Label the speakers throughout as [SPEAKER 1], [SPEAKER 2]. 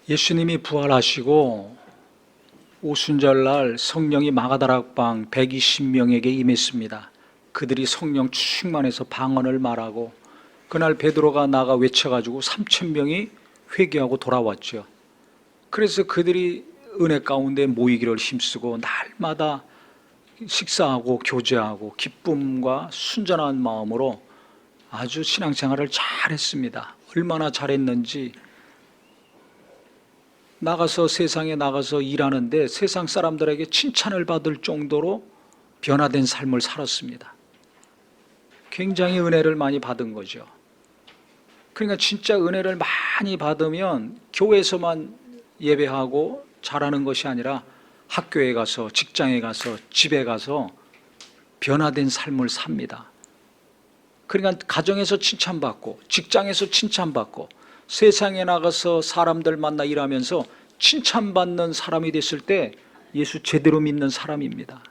[SPEAKER 1] 예수님이 부활하시고 오순절날 성령이 마가다락방 120명에게 임했습니다. 그들이 성령 충만해서 방언을 말하고 그날 베드로가 나가 외쳐가지고 3,000명이 회개하고 돌아왔죠. 그래서 그들이 은혜 가운데 모이기를 힘쓰고 날마다 식사하고 교제하고 기쁨과 순전한 마음으로 아주 신앙생활을 잘했습니다. 얼마나 잘했는지 세상에 나가서 일하는데 세상 사람들에게 칭찬을 받을 정도로 변화된 삶을 살았습니다. 굉장히 은혜를 많이 받은 거죠. 그러니까 진짜 은혜를 많이 받으면 교회에서만 예배하고 잘하는 것이 아니라 학교에 가서, 직장에 가서, 집에 가서 변화된 삶을 삽니다. 그러니까 가정에서 칭찬받고, 직장에서 칭찬받고, 세상에 나가서 사람들 만나 일하면서 칭찬받는 사람이 됐을 때 예수 제대로 믿는 사람입니다.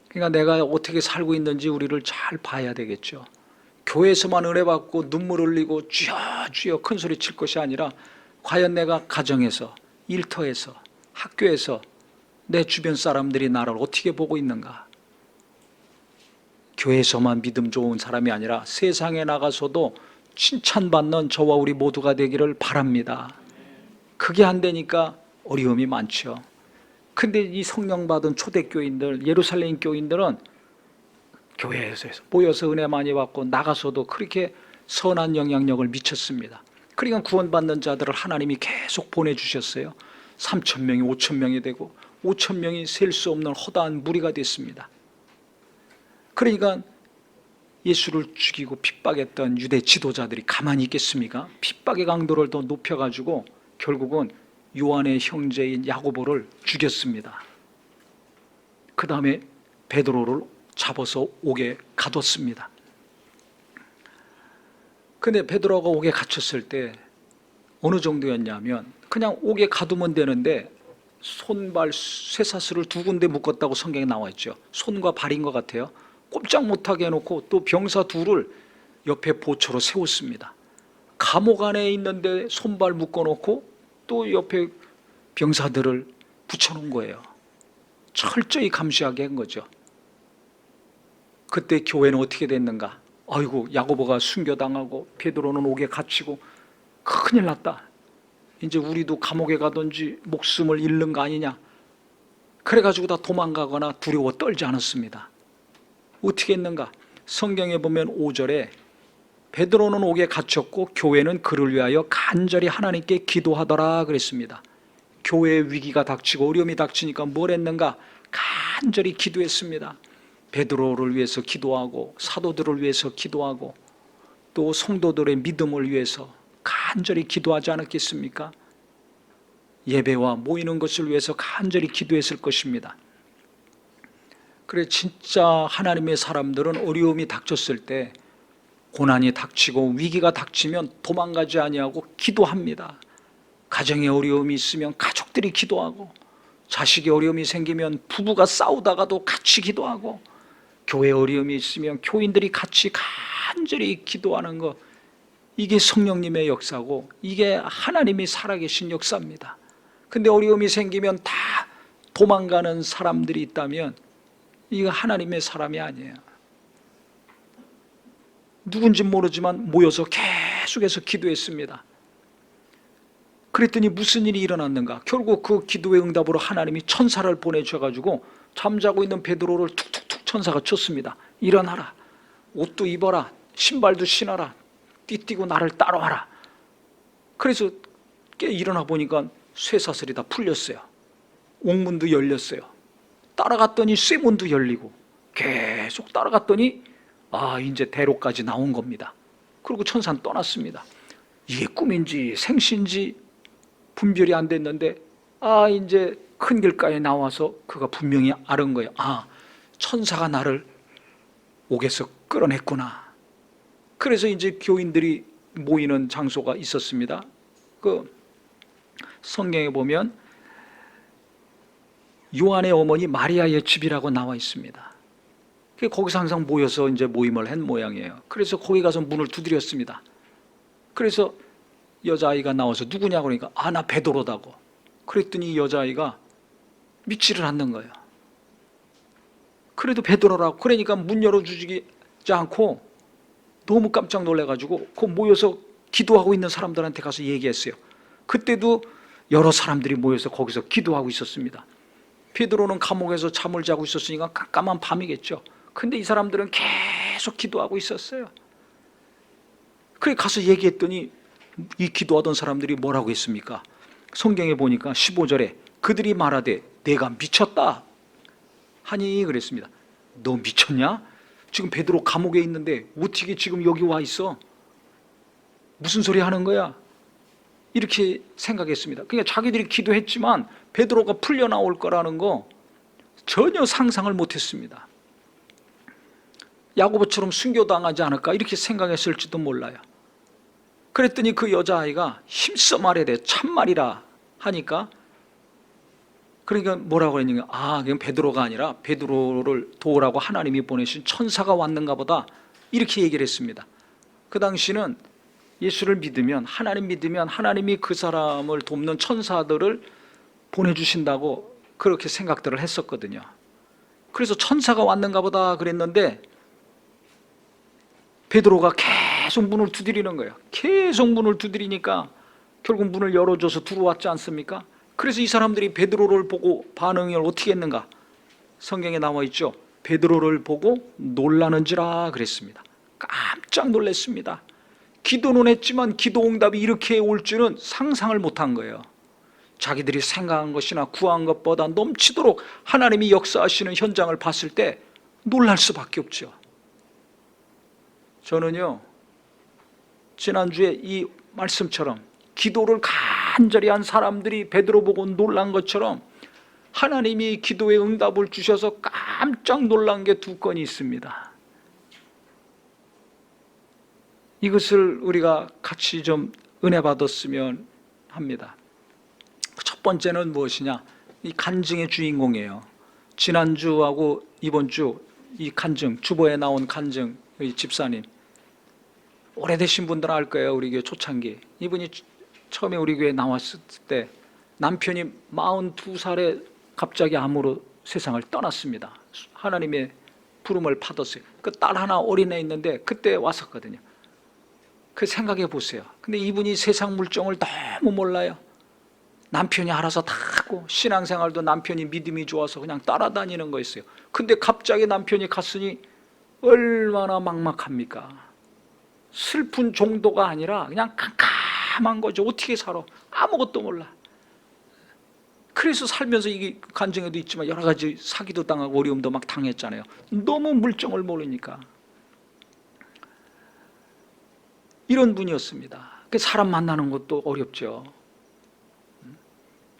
[SPEAKER 1] 그러니까 내가 어떻게 살고 있는지 우리를 잘 봐야 되겠죠. 교회에서만 은혜 받고 눈물 흘리고 주여 주여 큰 소리 칠 것이 아니라 과연 내가 가정에서, 일터에서, 학교에서 내 주변 사람들이 나를 어떻게 보고 있는가. 교회에서만 믿음 좋은 사람이 아니라 세상에 나가서도 칭찬받는 저와 우리 모두가 되기를 바랍니다. 그게 안 되니까 어려움이 많죠. 근데 이 성령 받은 초대교인들, 예루살렘 교인들은 교회에서 모여서 은혜 많이 받고 나가서도 그렇게 선한 영향력을 미쳤습니다. 그러니까 구원받는 자들을 하나님이 계속 보내주셨어요. 3,000명이 5,000명이 되고 5,000명이 셀 수 없는 허다한 무리가 됐습니다. 그러니까 예수를 죽이고 핍박했던 유대 지도자들이 가만히 있겠습니까? 핍박의 강도를 더 높여가지고 결국은 요한의 형제인 야고보를 죽였습니다. 그 다음에 베드로를 잡아서 옥에 가뒀습니다. 근데 베드로가 옥에 갇혔을 때 어느 정도였냐면 그냥 옥에 가두면 되는데 손발 쇠사슬을 2군데 묶었다고 성경에 나와 있죠. 손과 발인 것 같아요. 꼼짝 못하게 해놓고 또 병사 둘을 옆에 보초로 세웠습니다. 감옥 안에 있는데 손발 묶어놓고 또 옆에 병사들을 붙여놓은 거예요. 철저히 감시하게 한 거죠. 그때 교회는 어떻게 됐는가? 아이고, 야고보가 순교당하고 베드로는 옥에 갇히고 큰일 났다. 이제 우리도 감옥에 가든지 목숨을 잃는 거 아니냐. 그래가지고 다 도망가거나 두려워 떨지 않았습니다. 어떻게 했는가? 성경에 보면 5절에 베드로는 옥에 갇혔고 교회는 그를 위하여 간절히 하나님께 기도하더라 그랬습니다. 교회의 위기가 닥치고 어려움이 닥치니까 뭘 했는가? 간절히 기도했습니다. 베드로를 위해서 기도하고 사도들을 위해서 기도하고 또 성도들의 믿음을 위해서 간절히 기도하지 않았겠습니까? 예배와 모이는 것을 위해서 간절히 기도했을 것입니다. 그래, 진짜 하나님의 사람들은 어려움이 닥쳤을 때, 고난이 닥치고 위기가 닥치면 도망가지 아니하고 기도합니다. 가정에 어려움이 있으면 가족들이 기도하고, 자식의 어려움이 생기면 부부가 싸우다가도 같이 기도하고, 교회 어려움이 있으면 교인들이 같이 간절히 기도하는 것, 이게 성령님의 역사고 이게 하나님이 살아계신 역사입니다. 근데 어려움이 생기면 다 도망가는 사람들이 있다면 이거 하나님의 사람이 아니에요. 누군지 모르지만 모여서 계속해서 기도했습니다. 그랬더니 무슨 일이 일어났는가? 결국 그 기도의 응답으로 하나님이 천사를 보내주셔가지고 잠자고 있는 베드로를 툭툭툭 천사가 쳤습니다. 일어나라, 옷도 입어라, 신발도 신어라, 띠띠고 나를 따라와라. 그래서 깨 일어나 보니까 쇠사슬이 다 풀렸어요. 옥문도 열렸어요. 따라갔더니 쇠문도 열리고 계속 따라갔더니 이제 대로까지 나온 겁니다. 그리고 천사는 떠났습니다. 이게 꿈인지 생시인지 분별이 안 됐는데 이제 큰 길가에 나와서 그가 분명히 알은 거예요. 천사가 나를 옥에서 끌어냈구나. 그래서 이제 교인들이 모이는 장소가 있었습니다. 그 성경에 보면 요한의 어머니 마리아의 집이라고 나와 있습니다. 거기서 항상 모여서 이제 모임을 한 모양이에요. 그래서 거기 가서 문을 두드렸습니다. 그래서 여자아이가 나와서 누구냐 그러니까 나 베드로다고. 그랬더니 이 여자아이가 믿지를 않는 거예요. 그래도 베드로라고. 그러니까 문 열어주지 않고 너무 깜짝 놀라가지고 그 모여서 기도하고 있는 사람들한테 가서 얘기했어요. 그때도 여러 사람들이 모여서 거기서 기도하고 있었습니다. 베드로는 감옥에서 잠을 자고 있었으니까 깜깜한 밤이겠죠. 근데 이 사람들은 계속 기도하고 있었어요. 그래 가서 얘기했더니 이 기도하던 사람들이 뭐라고 했습니까? 성경에 보니까 15절에 그들이 말하되 내가 미쳤다 하니 그랬습니다. 너 미쳤냐? 지금 베드로 감옥에 있는데 어떻게 지금 여기 와 있어? 무슨 소리 하는 거야? 이렇게 생각했습니다. 그러니까 자기들이 기도했지만 베드로가 풀려 나올 거라는 거 전혀 상상을 못했습니다. 야고보처럼 순교당하지 않을까 이렇게 생각했을지도 몰라요. 그랬더니 그 여자아이가 힘써 말해대 참말이라 하니까 그러니까 뭐라고 했냐면 그냥 베드로가 아니라 베드로를 도우라고 하나님이 보내신 천사가 왔는가 보다 이렇게 얘기를 했습니다. 그 당시는 예수를 믿으면 하나님 믿으면 하나님이 그 사람을 돕는 천사들을 보내주신다고 그렇게 생각들을 했었거든요. 그래서 천사가 왔는가 보다 그랬는데 베드로가 계속 문을 두드리는 거예요. 계속 문을 두드리니까 결국 문을 열어줘서 들어왔지 않습니까? 그래서 이 사람들이 베드로를 보고 반응을 어떻게 했는가? 성경에 나와 있죠. 베드로를 보고 놀라는지라 그랬습니다. 깜짝 놀랐습니다. 기도는 했지만 기도 응답이 이렇게 올 줄은 상상을 못한 거예요. 자기들이 생각한 것이나 구한 것보다 넘치도록 하나님이 역사하시는 현장을 봤을 때 놀랄 수밖에 없죠. 저는요 지난주에 이 말씀처럼 기도를 간절히 한 사람들이 베드로 보고 놀란 것처럼 하나님이 기도의 응답을 주셔서 깜짝 놀란 게 두 건이 있습니다. 이것을 우리가 같이 좀 은혜 받았으면 합니다. 첫 번째는 무엇이냐? 이 간증의 주인공이에요. 지난주하고 이번 주 이 간증, 주보에 나온 간증, 이 집사님 오래되신 분들은 알 거예요. 우리 교회 초창기 이분이 처음에 우리 교회에 나왔을 때 남편이 42살에 갑자기 암으로 세상을 떠났습니다. 하나님의 부름을 받았어요. 그 딸 하나 어린애 있는데 그때 왔었거든요. 그 생각해 보세요. 근데 이분이 세상 물정을 너무 몰라요. 남편이 알아서 다 하고 신앙생활도 남편이 믿음이 좋아서 그냥 따라다니는 거였어요. 근데 갑자기 남편이 갔으니 얼마나 막막합니까? 슬픈 정도가 아니라 그냥 캄캄한 거죠. 어떻게 살아? 아무것도 몰라. 그래서 살면서 이게 간증에도 있지만 여러 가지 사기도 당하고 어려움도 막 당했잖아요. 너무 물정을 모르니까. 이런 분이었습니다. 사람 만나는 것도 어렵죠.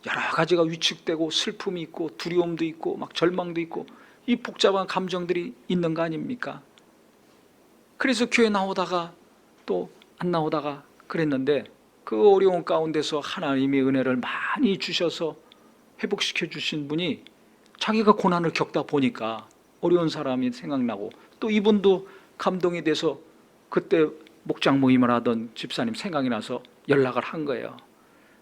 [SPEAKER 1] 여러 가지가 위축되고 슬픔이 있고 두려움도 있고 막 절망도 있고 이 복잡한 감정들이 있는 거 아닙니까? 그래서 교회 나오다가 또 안 나오다가 그랬는데 그 어려운 가운데서 하나님의 은혜를 많이 주셔서 회복시켜 주신 분이 자기가 고난을 겪다 보니까 어려운 사람이 생각나고 또 이분도 감동이 돼서 그때 목장 모임을 하던 집사님 생각이 나서 연락을 한 거예요.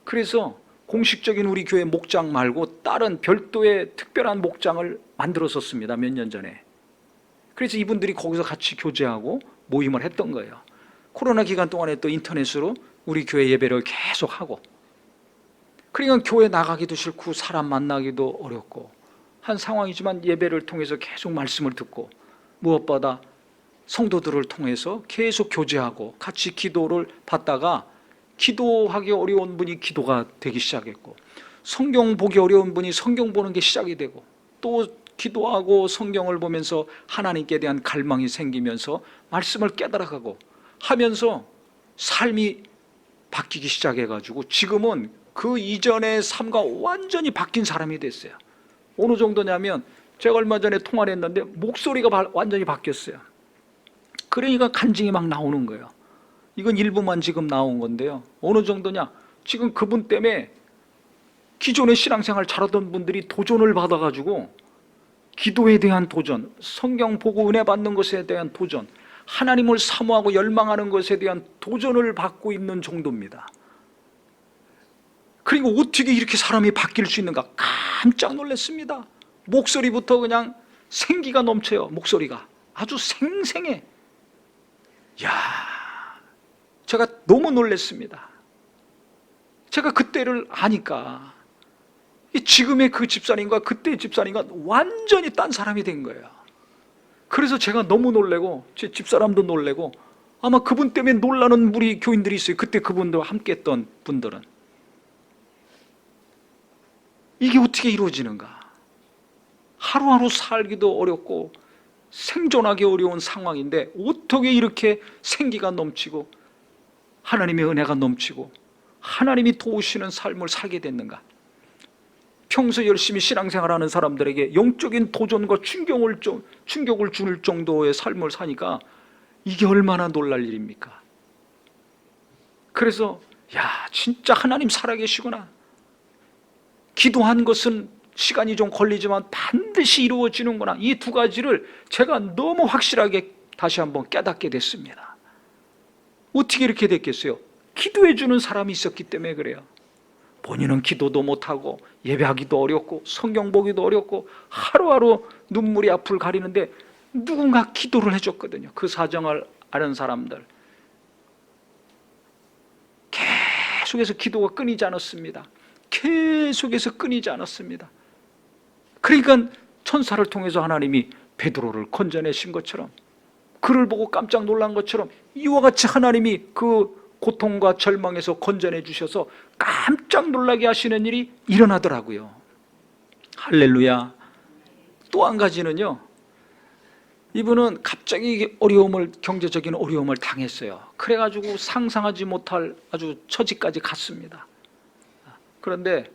[SPEAKER 1] 그래서 공식적인 우리 교회 목장 말고 다른 별도의 특별한 목장을 만들었었습니다. 몇 년 전에. 그래서 이분들이 거기서 같이 교제하고 모임을 했던 거예요. 코로나 기간 동안에 또 인터넷으로 우리 교회 예배를 계속 하고, 그러니까 교회 나가기도 싫고 사람 만나기도 어렵고 한 상황이지만 예배를 통해서 계속 말씀을 듣고 무엇보다 성도들을 통해서 계속 교제하고 같이 기도를 받다가 기도하기 어려운 분이 기도가 되기 시작했고 성경 보기 어려운 분이 성경 보는 게 시작이 되고 또 기도하고 성경을 보면서 하나님께 대한 갈망이 생기면서 말씀을 깨달아가고 하면서 삶이 바뀌기 시작해가지고 지금은 그 이전의 삶과 완전히 바뀐 사람이 됐어요. 어느 정도냐면 제가 얼마 전에 통화를 했는데 목소리가 완전히 바뀌었어요. 그러니까 간증이 막 나오는 거예요. 이건 일부만 지금 나온 건데요. 어느 정도냐? 지금 그분 때문에 기존의 신앙생활 잘하던 분들이 도전을 받아가지고 기도에 대한 도전, 성경 보고 은혜 받는 것에 대한 도전, 하나님을 사모하고 열망하는 것에 대한 도전을 받고 있는 정도입니다. 그리고 어떻게 이렇게 사람이 바뀔 수 있는가 깜짝 놀랐습니다. 목소리부터 그냥 생기가 넘쳐요. 목소리가 아주 생생해. 야, 제가 너무 놀랐습니다. 제가 그때를 아니까 지금의 그 집사님과 그때의 집사님과 완전히 딴 사람이 된 거예요. 그래서 제가 너무 놀래고 제 집사람도 놀래고 아마 그분 때문에 놀라는 우리 교인들이 있어요. 그때 그분들과 함께 했던 분들은. 이게 어떻게 이루어지는가? 하루하루 살기도 어렵고 생존하기 어려운 상황인데 어떻게 이렇게 생기가 넘치고 하나님의 은혜가 넘치고 하나님이 도우시는 삶을 살게 됐는가? 평소 열심히 신앙생활하는 사람들에게 영적인 도전과 충격을 줄 정도의 삶을 사니까 이게 얼마나 놀랄 일입니까? 그래서 야, 진짜 하나님 살아계시구나. 기도한 것은 시간이 좀 걸리지만 반드시 이루어지는구나. 이 두 가지를 제가 너무 확실하게 다시 한번 깨닫게 됐습니다. 어떻게 이렇게 됐겠어요? 기도해 주는 사람이 있었기 때문에 그래요. 본인은 기도도 못하고 예배하기도 어렵고 성경 보기도 어렵고 하루하루 눈물이 앞을 가리는데 누군가 기도를 해줬거든요. 그 사정을 아는 사람들. 계속해서 기도가 끊이지 않았습니다. 계속해서 끊이지 않았습니다. 그러니까 천사를 통해서 하나님이 베드로를 건져내신 것처럼, 그를 보고 깜짝 놀란 것처럼 이와 같이 하나님이 그 고통과 절망에서 건져내 주셔서 깜짝 놀라게 하시는 일이 일어나더라고요. 할렐루야. 또 한 가지는요, 이분은 갑자기 경제적인 어려움을 당했어요. 그래가지고 상상하지 못할 아주 처지까지 갔습니다. 그런데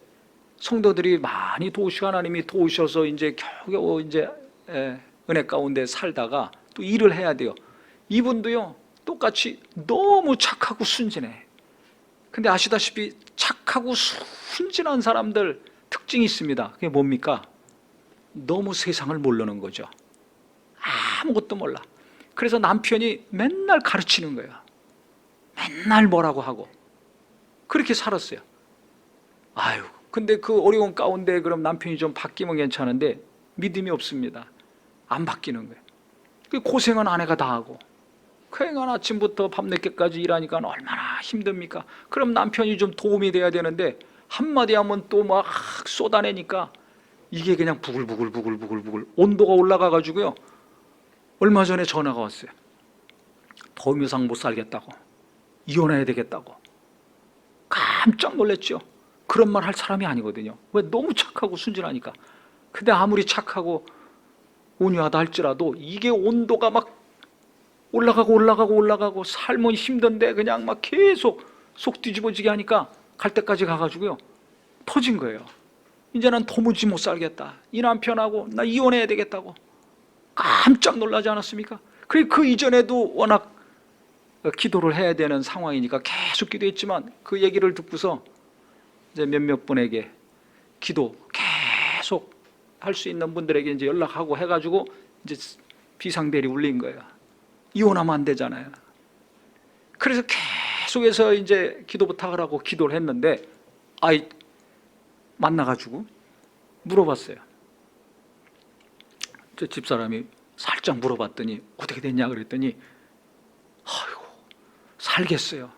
[SPEAKER 1] 성도들이 많이 하나님이 도우셔서 이제 겨우 이제 은혜 가운데 살다가 또 일을 해야 돼요. 이분도요, 똑같이 너무 착하고 순진해. 근데 아시다시피 착하고 순진한 사람들 특징이 있습니다. 그게 뭡니까? 너무 세상을 모르는 거죠. 아무것도 몰라. 그래서 남편이 맨날 가르치는 거예요. 맨날 뭐라고 하고 그렇게 살았어요. 아유, 근데 그 어려운 가운데 그럼 남편이 좀 바뀌면 괜찮은데 믿음이 없습니다. 안 바뀌는 거예요. 그 고생은 아내가 다 하고, 그러니까 아침부터 밤늦게까지 일하니까 얼마나 힘듭니까? 그럼 남편이 좀 도움이 돼야 되는데 한마디 하면 또 막 쏟아내니까 이게 그냥 부글부글 온도가 올라가 가지고요, 얼마 전에 전화가 왔어요. 더 이상 못 살겠다고, 이혼해야 되겠다고. 깜짝 놀랐죠. 그런 말 할 사람이 아니거든요. 왜? 너무 착하고 순진하니까. 근데 아무리 착하고 온유하다 할지라도 이게 온도가 막 올라가고 삶은 힘든데 그냥 막 계속 속 뒤집어지게 하니까 갈 때까지 가가지고요, 터진 거예요. 이제 난 도무지 못 살겠다. 이 남편하고 나 이혼해야 되겠다고. 깜짝 놀라지 않았습니까? 그 이전에도 워낙 기도를 해야 되는 상황이니까 계속 기도했지만 그 얘기를 듣고서 이제 몇몇 분에게 기도 계속 할 수 있는 분들에게 이제 연락하고 해가지고 이제 비상벨이 울린 거예요. 이혼하면 안 되잖아요. 그래서 계속해서 이제 기도 부탁을 하고 기도를 했는데, 만나가지고 물어봤어요. 저 집사람이 살짝 물어봤더니 어떻게 됐냐 그랬더니, 아이고, 살겠어요.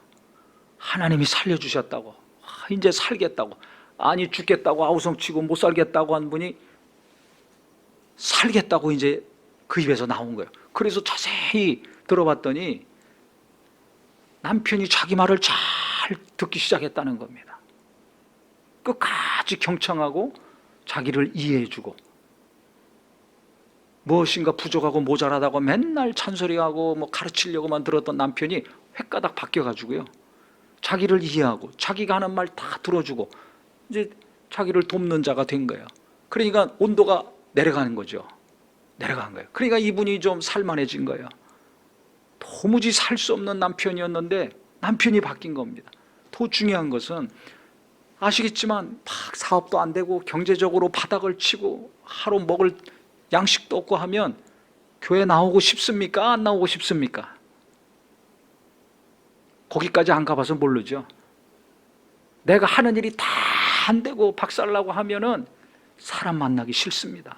[SPEAKER 1] 하나님이 살려주셨다고. 이제 살겠다고. 아니, 죽겠다고 아우성치고 못 살겠다고 한 분이 살겠다고 이제 그 입에서 나온 거예요. 그래서 자세히 들어봤더니 남편이 자기 말을 잘 듣기 시작했다는 겁니다. 끝까지 경청하고 자기를 이해해주고, 무엇인가 부족하고 모자라다고 맨날 잔소리하고 뭐 가르치려고만 들었던 남편이 횟가닥 바뀌어가지고요, 자기를 이해하고 자기가 하는 말 다 들어주고 이제 자기를 돕는 자가 된 거예요. 그러니까 온도가 내려가는 거죠. 내려간 거예요. 그러니까 이분이 좀 살만해진 거예요. 도무지 살 수 없는 남편이었는데 남편이 바뀐 겁니다. 더 중요한 것은 아시겠지만 막 사업도 안 되고 경제적으로 바닥을 치고 하루 먹을 양식도 없고 하면 교회 나오고 싶습니까? 안 나오고 싶습니까? 거기까지 안 가봐서 모르죠. 내가 하는 일이 다 안 되고 박살나고 하면은 사람 만나기 싫습니다.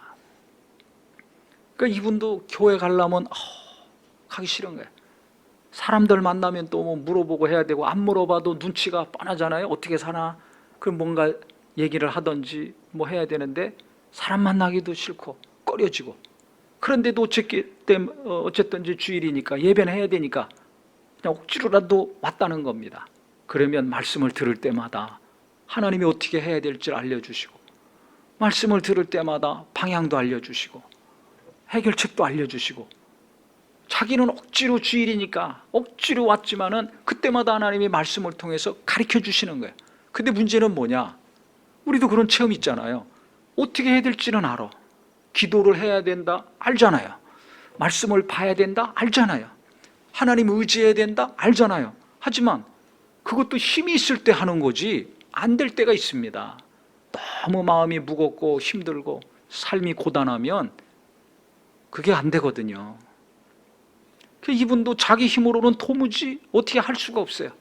[SPEAKER 1] 그러니까 이분도 교회 가려면 가기 싫은 거예요. 사람들 만나면 또 뭐 물어보고 해야 되고, 안 물어봐도 눈치가 뻔하잖아요. 어떻게 사나? 그럼 뭔가 얘기를 하든지 뭐 해야 되는데 사람 만나기도 싫고 꺼려지고, 그런데도 어쨌든지 주일이니까 예배는 해야 되니까 그냥 억지로라도 왔다는 겁니다. 그러면 말씀을 들을 때마다 하나님이 어떻게 해야 될지 알려주시고, 말씀을 들을 때마다 방향도 알려주시고 해결책도 알려주시고, 자기는 억지로 주일이니까 억지로 왔지만은 그때마다 하나님이 말씀을 통해서 가르쳐 주시는 거예요. 근데 문제는 뭐냐? 우리도 그런 체험 있잖아요. 어떻게 해야 될지는 알아. 기도를 해야 된다 알잖아요. 말씀을 봐야 된다 알잖아요. 하나님 의지해야 된다 알잖아요. 하지만 그것도 힘이 있을 때 하는 거지 안 될 때가 있습니다. 너무 마음이 무겁고 힘들고 삶이 고단하면 그게 안 되거든요. 이분도 자기 힘으로는 도무지 어떻게 할 수가 없어요.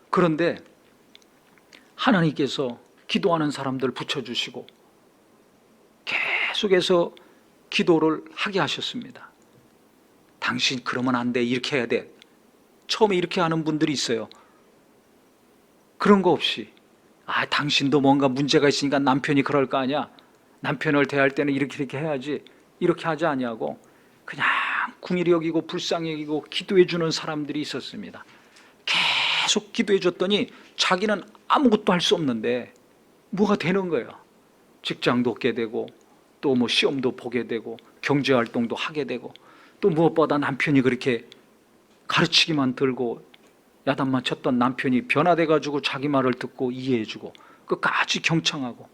[SPEAKER 1] 그런데 하나님께서 기도하는 사람들 붙여주시고 계속해서 기도를 하게 하셨습니다. 당신 그러면 안 돼, 이렇게 해야 돼. 처음에 이렇게 하는 분들이 있어요. 그런 거 없이 당신도 뭔가 문제가 있으니까 남편이 그럴 거 아니야. 남편을 대할 때는 이렇게 해야지. 이렇게 하지 아니하고 그냥 궁일이 여기고 불쌍히 여기고 기도해 주는 사람들이 있었습니다. 계속 기도해 줬더니 자기는 아무것도 할 수 없는데 뭐가 되는 거예요. 직장도 얻게 되고 또 뭐 시험도 보게 되고 경제활동도 하게 되고, 또 무엇보다 남편이 그렇게 가르치기만 들고 야단만 쳤던 남편이 변화돼 가지고 자기 말을 듣고 이해해 주고 끝까지 경청하고.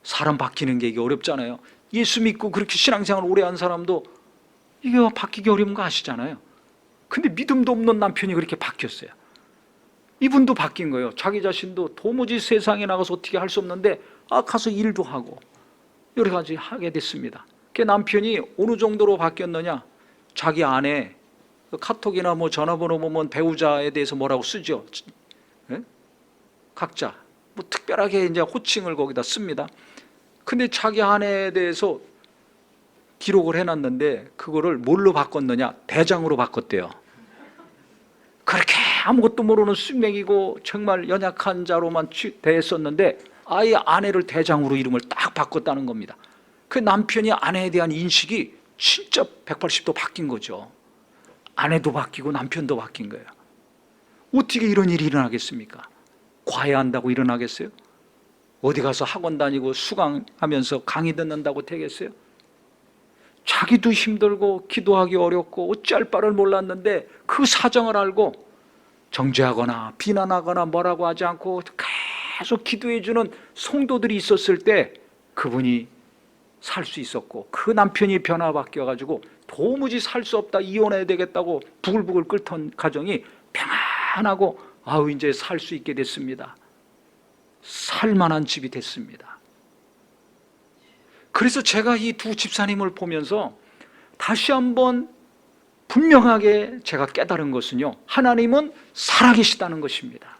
[SPEAKER 1] 사람 바뀌는 게 이게 어렵잖아요. 예수 믿고 그렇게 신앙생활 오래 한 사람도 이게 바뀌기 어려운 거 아시잖아요. 근데 믿음도 없는 남편이 그렇게 바뀌었어요. 이분도 바뀐 거예요. 자기 자신도 도무지 세상에 나가서 어떻게 할 수 없는데 가서 일도 하고 여러 가지 하게 됐습니다. 그 남편이 어느 정도로 바뀌었느냐? 자기 아내 카톡이나 뭐 전화번호 보면 배우자에 대해서 뭐라고 쓰죠. 네? 각자 뭐 특별하게 이제 호칭을 거기다 씁니다. 근데 자기 아내에 대해서 기록을 해놨는데 그거를 뭘로 바꿨느냐? 대장으로 바꿨대요. 그렇게 아무것도 모르는 숙맥이고 정말 연약한 자로만 대했었는데 아예 아내를 대장으로 이름을 딱 바꿨다는 겁니다. 그 남편이 아내에 대한 인식이 진짜 180도 바뀐 거죠. 아내도 바뀌고 남편도 바뀐 거예요. 어떻게 이런 일이 일어나겠습니까? 과외한다고 일어나겠어요? 어디 가서 학원 다니고 수강하면서 강의 듣는다고 되겠어요? 자기도 힘들고 기도하기 어렵고 어찌할 바를 몰랐는데 그 사정을 알고 정죄하거나 비난하거나 뭐라고 하지 않고 계속 기도해주는 성도들이 있었을 때 그분이 살 수 있었고, 그 남편이 변화 바뀌어가지고 도무지 살 수 없다, 이혼해야 되겠다고 부글부글 끓던 가정이 평안하고 이제 살 수 있게 됐습니다. 살만한 집이 됐습니다. 그래서 제가 이 두 집사님을 보면서 다시 한번 분명하게 제가 깨달은 것은요, 하나님은 살아계시다는 것입니다.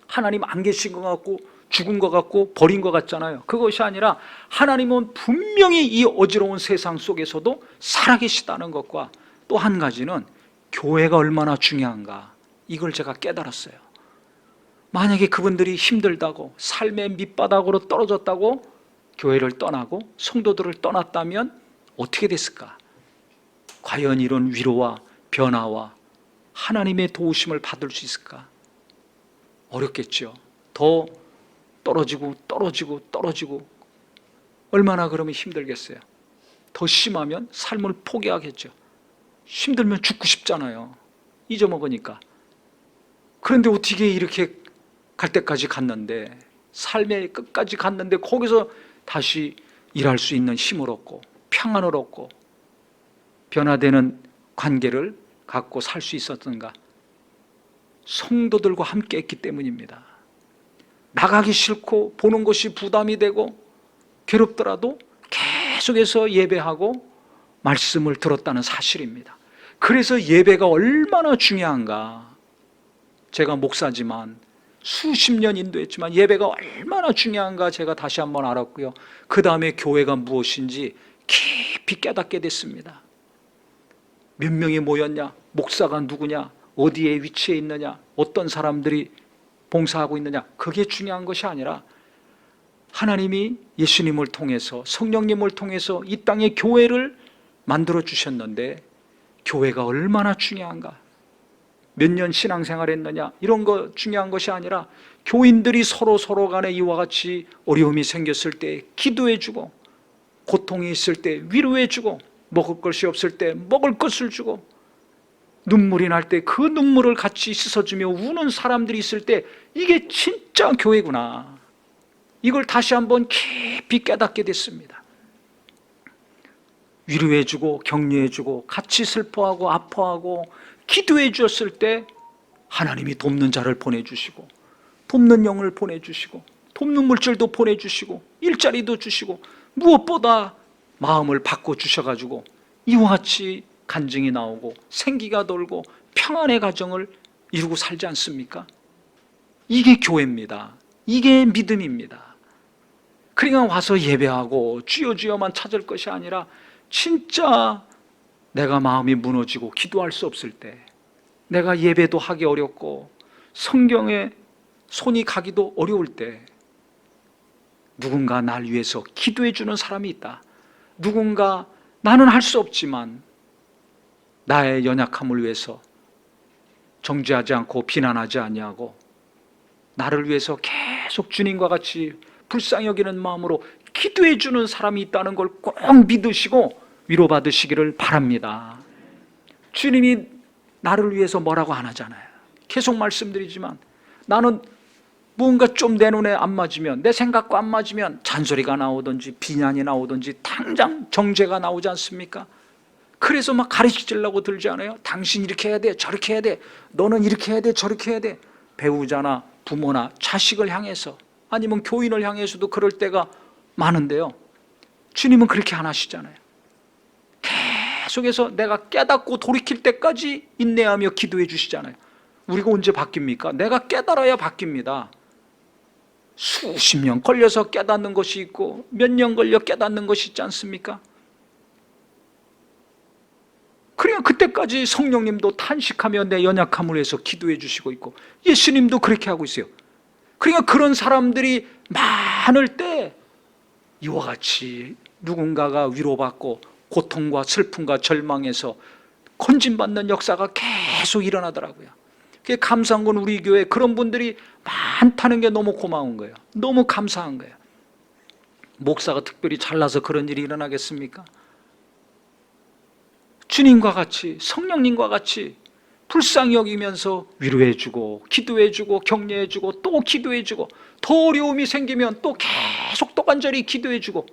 [SPEAKER 1] 하나님 안 계신 것 같고 죽은 것 같고 버린 것 같잖아요. 그것이 아니라 하나님은 분명히 이 어지러운 세상 속에서도 살아계시다는 것과, 또 한 가지는 교회가 얼마나 중요한가, 이걸 제가 깨달았어요. 만약에 그분들이 힘들다고 삶의 밑바닥으로 떨어졌다고 교회를 떠나고 성도들을 떠났다면 어떻게 됐을까? 과연 이런 위로와 변화와 하나님의 도우심을 받을 수 있을까? 어렵겠죠. 더 떨어지고 얼마나 그러면 힘들겠어요. 더 심하면 삶을 포기하겠죠. 힘들면 죽고 싶잖아요. 잊어먹으니까. 그런데 어떻게 이렇게 갈 때까지 갔는데, 삶의 끝까지 갔는데 거기서 다시 일할 수 있는 힘을 얻고 평안을 얻고 변화되는 관계를 갖고 살 수 있었던가? 성도들과 함께 했기 때문입니다. 나가기 싫고 보는 것이 부담이 되고 괴롭더라도 계속해서 예배하고 말씀을 들었다는 사실입니다. 그래서 예배가 얼마나 중요한가, 제가 목사지만 수십 년 인도했지만 예배가 얼마나 중요한가 제가 다시 한번 알았고요. 그 다음에 교회가 무엇인지 깊이 깨닫게 됐습니다. 몇 명이 모였냐, 목사가 누구냐, 어디에 위치해 있느냐, 어떤 사람들이 봉사하고 있느냐, 그게 중요한 것이 아니라 하나님이 예수님을 통해서, 성령님을 통해서 이 땅에 교회를 만들어 주셨는데 교회가 얼마나 중요한가, 몇 년 신앙생활 했느냐, 이런 거 중요한 것이 아니라 교인들이 서로 간에 이와 같이 어려움이 생겼을 때 기도해 주고, 고통이 있을 때 위로해 주고, 먹을 것이 없을 때 먹을 것을 주고, 눈물이 날 때 그 눈물을 같이 씻어주며 우는 사람들이 있을 때 이게 진짜 교회구나, 이걸 다시 한번 깊이 깨닫게 됐습니다. 위로해 주고 격려해 주고 같이 슬퍼하고 아파하고 기도해 주었을 때 하나님이 돕는 자를 보내주시고, 돕는 영을 보내주시고, 돕는 물질도 보내주시고, 일자리도 주시고, 무엇보다 마음을 바꿔주셔가지고 이와 같이 간증이 나오고 생기가 돌고 평안의 가정을 이루고 살지 않습니까? 이게 교회입니다. 이게 믿음입니다. 그러니까 와서 예배하고 주여 주여만 찾을 것이 아니라 진짜 내가 마음이 무너지고 기도할 수 없을 때, 내가 예배도 하기 어렵고 성경에 손이 가기도 어려울 때 누군가 날 위해서 기도해 주는 사람이 있다. 누군가 나는 할 수 없지만 나의 연약함을 위해서 정죄하지 않고 비난하지 아니하고 나를 위해서 계속 주님과 같이 불쌍히 여기는 마음으로 기도해 주는 사람이 있다는 걸 꼭 믿으시고 위로받으시기를 바랍니다. 주님이 나를 위해서 뭐라고 안 하잖아요. 계속 말씀드리지만 나는 뭔가 좀 내 눈에 안 맞으면, 내 생각과 안 맞으면 잔소리가 나오든지 비난이 나오든지 당장 정죄가 나오지 않습니까? 그래서 막 가르치려고 들지 않아요? 당신 이렇게 해야 돼, 저렇게 해야 돼, 너는 이렇게 해야 돼, 저렇게 해야 돼. 배우자나 부모나 자식을 향해서, 아니면 교인을 향해서도 그럴 때가 많은데요, 주님은 그렇게 안 하시잖아요. 계속해서 내가 깨닫고 돌이킬 때까지 인내하며 기도해 주시잖아요. 우리가 언제 바뀝니까? 내가 깨달아야 바뀝니다. 수십 년 걸려서 깨닫는 것이 있고 몇 년 걸려 깨닫는 것이 있지 않습니까? 그러니까 그때까지 성령님도 탄식하며 내 연약함을 위해서 기도해 주시고 있고, 예수님도 그렇게 하고 있어요. 그러니까 그런 사람들이 많을 때 이와 같이 누군가가 위로받고 고통과 슬픔과 절망에서 건진받는 역사가 계속 일어나더라고요. 그게 감사한 건 우리 교회에 그런 분들이 많다는 게 너무 고마운 거예요. 너무 감사한 거예요. 목사가 특별히 잘나서 그런 일이 일어나겠습니까? 주님과 같이, 성령님과 같이 불쌍히 여기면서 위로해주고 기도해주고 격려해주고 또 기도해주고, 더 어려움이 생기면 또 계속 또 간절히 기도해주고,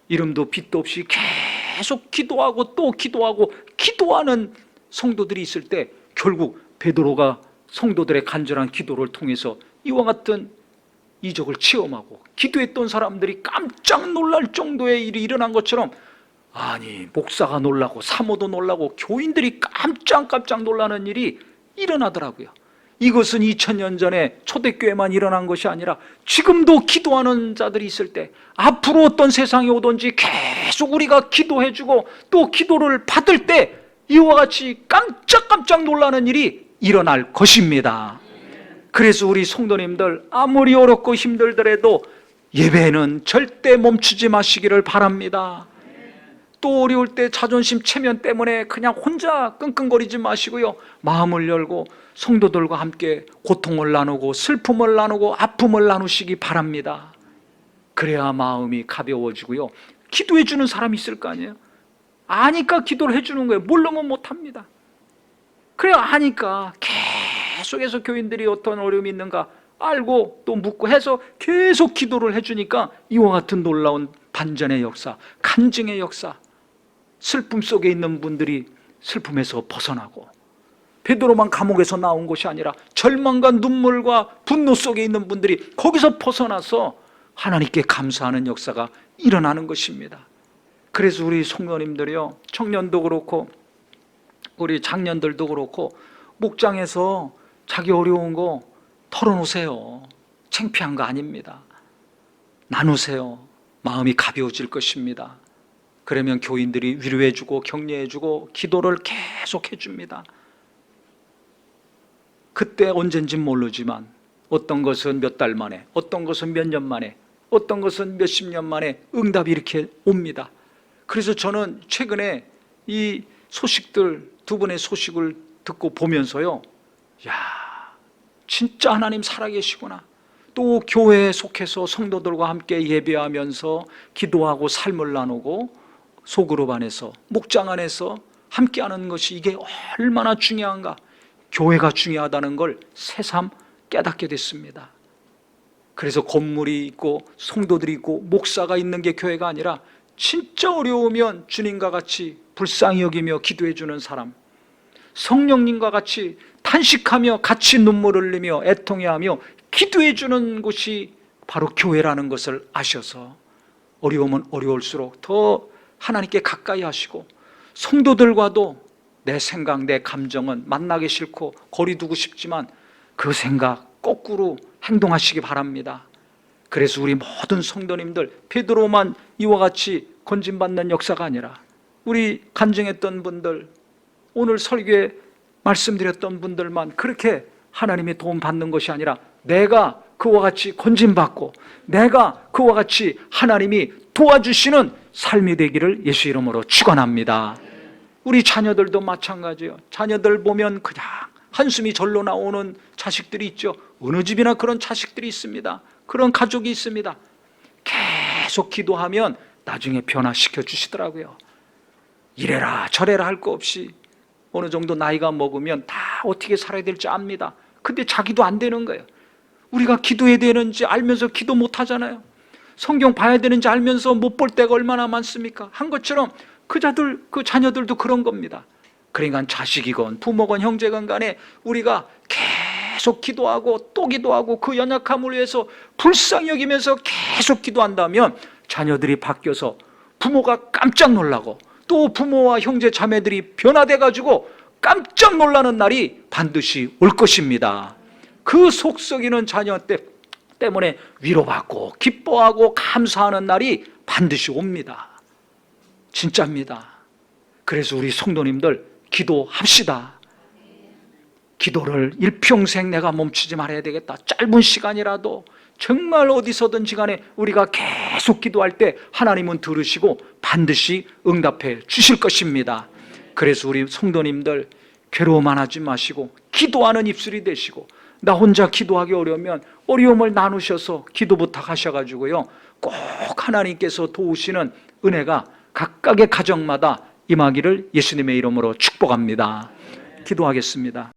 [SPEAKER 1] 이름도 빛도 없이 계속 기도하고 또 기도하고 기도하는 성도들이 있을 때 결국 베드로가 성도들의 간절한 기도를 통해서 이와 같은 이적을 체험하고 기도했던 사람들이 깜짝 놀랄 정도의 일이 일어난 것처럼, 아니 목사가 놀라고 사모도 놀라고 교인들이 깜짝 놀라는 일이 일어나더라고요. 이것은 2000년 전에 초대교회만 일어난 것이 아니라 지금도 기도하는 자들이 있을 때, 앞으로 어떤 세상이 오든지 계속 우리가 기도해주고 또 기도를 받을 때 이와 같이 깜짝 놀라는 일이 일어날 것입니다. 그래서 우리 성도님들 아무리 어렵고 힘들더라도 예배는 절대 멈추지 마시기를 바랍니다. 또 어려울 때 자존심 체면 때문에 그냥 혼자 끙끙거리지 마시고요, 마음을 열고 성도들과 함께 고통을 나누고 슬픔을 나누고 아픔을 나누시기 바랍니다. 그래야 마음이 가벼워지고요, 기도해 주는 사람이 있을 거 아니에요. 아니까 기도를 해주는 거예요. 모르면 못합니다. 그래야 아니까 계속해서 교인들이 어떤 어려움이 있는가 알고 또 묻고 해서 계속 기도를 해주니까 이와 같은 놀라운 반전의 역사, 간증의 역사, 슬픔 속에 있는 분들이 슬픔에서 벗어나고, 베드로만 감옥에서 나온 것이 아니라 절망과 눈물과 분노 속에 있는 분들이 거기서 벗어나서 하나님께 감사하는 역사가 일어나는 것입니다. 그래서 우리 성도님들이요, 청년도 그렇고 우리 장년들도 그렇고 목장에서 자기 어려운 거 털어놓으세요. 창피한 거 아닙니다. 나누세요. 마음이 가벼워질 것입니다. 그러면 교인들이 위로해주고 격려해주고 기도를 계속 해줍니다. 그때 언젠지 모르지만 어떤 것은 몇 달 만에, 어떤 것은 몇 년 만에, 어떤 것은 몇십 년 만에 응답이 이렇게 옵니다. 그래서 저는 최근에 이 소식들, 두 분의 소식을 듣고 보면서요, 야, 진짜 하나님 살아계시구나. 또 교회에 속해서 성도들과 함께 예배하면서 기도하고 삶을 나누고 소그룹 안에서, 목장 안에서 함께하는 것이 이게 얼마나 중요한가. 교회가 중요하다는 걸 새삼 깨닫게 됐습니다. 그래서 건물이 있고 성도들이 있고 목사가 있는 게 교회가 아니라 진짜 어려우면 주님과 같이 불쌍히 여기며 기도해 주는 사람, 성령님과 같이 탄식하며 같이 눈물을 흘리며 애통해하며 기도해 주는 곳이 바로 교회라는 것을 아셔서 어려우면 어려울수록 더 하나님께 가까이 하시고, 성도들과도 내 생각, 내 감정은 만나기 싫고 거리 두고 싶지만 그 생각 거꾸로 행동하시기 바랍니다. 그래서 우리 모든 성도님들, 베드로만 이와 같이 건진받는 역사가 아니라 우리 간증했던 분들, 오늘 설교에 말씀드렸던 분들만 그렇게 하나님의 도움 받는 것이 아니라 내가 그와 같이 건진받고 내가 그와 같이 하나님이 도와주시는 삶이 되기를 예수 이름으로 축원합니다. 우리 자녀들도 마찬가지예요. 자녀들 보면 그냥 한숨이 절로 나오는 자식들이 있죠. 어느 집이나 그런 자식들이 있습니다. 그런 가족이 있습니다. 계속 기도하면 나중에 변화시켜 주시더라고요. 이래라 저래라 할 거 없이 어느 정도 나이가 먹으면 다 어떻게 살아야 될지 압니다. 근데 자기도 안 되는 거예요. 우리가 기도해야 되는지 알면서 기도 못 하잖아요. 성경 봐야 되는지 알면서 못 볼 때가 얼마나 많습니까? 한 것처럼 그 자녀들도 그런 겁니다. 그러니까 자식이건 부모건 형제건 간에 우리가 계속 기도하고 또 기도하고 그 연약함을 위해서 불쌍히 여기면서 계속 기도한다면 자녀들이 바뀌어서 부모가 깜짝 놀라고 또 부모와 형제 자매들이 변화돼 가지고 깜짝 놀라는 날이 반드시 올 것입니다. 그 속썩이는 자녀 때문에 위로받고 기뻐하고 감사하는 날이 반드시 옵니다. 진짜입니다. 그래서 우리 성도님들 기도합시다. 기도를 일평생 내가 멈추지 말아야 되겠다. 짧은 시간이라도 정말 어디서든지 간에 우리가 계속 기도할 때 하나님은 들으시고 반드시 응답해 주실 것입니다. 그래서 우리 성도님들 괴로워만 하지 마시고 기도하는 입술이 되시고, 나 혼자 기도하기 어려우면 어려움을 나누셔서 기도 부탁하셔가지고요, 꼭 하나님께서 도우시는 은혜가 각각의 가정마다 임하기를 예수님의 이름으로 축복합니다. 기도하겠습니다.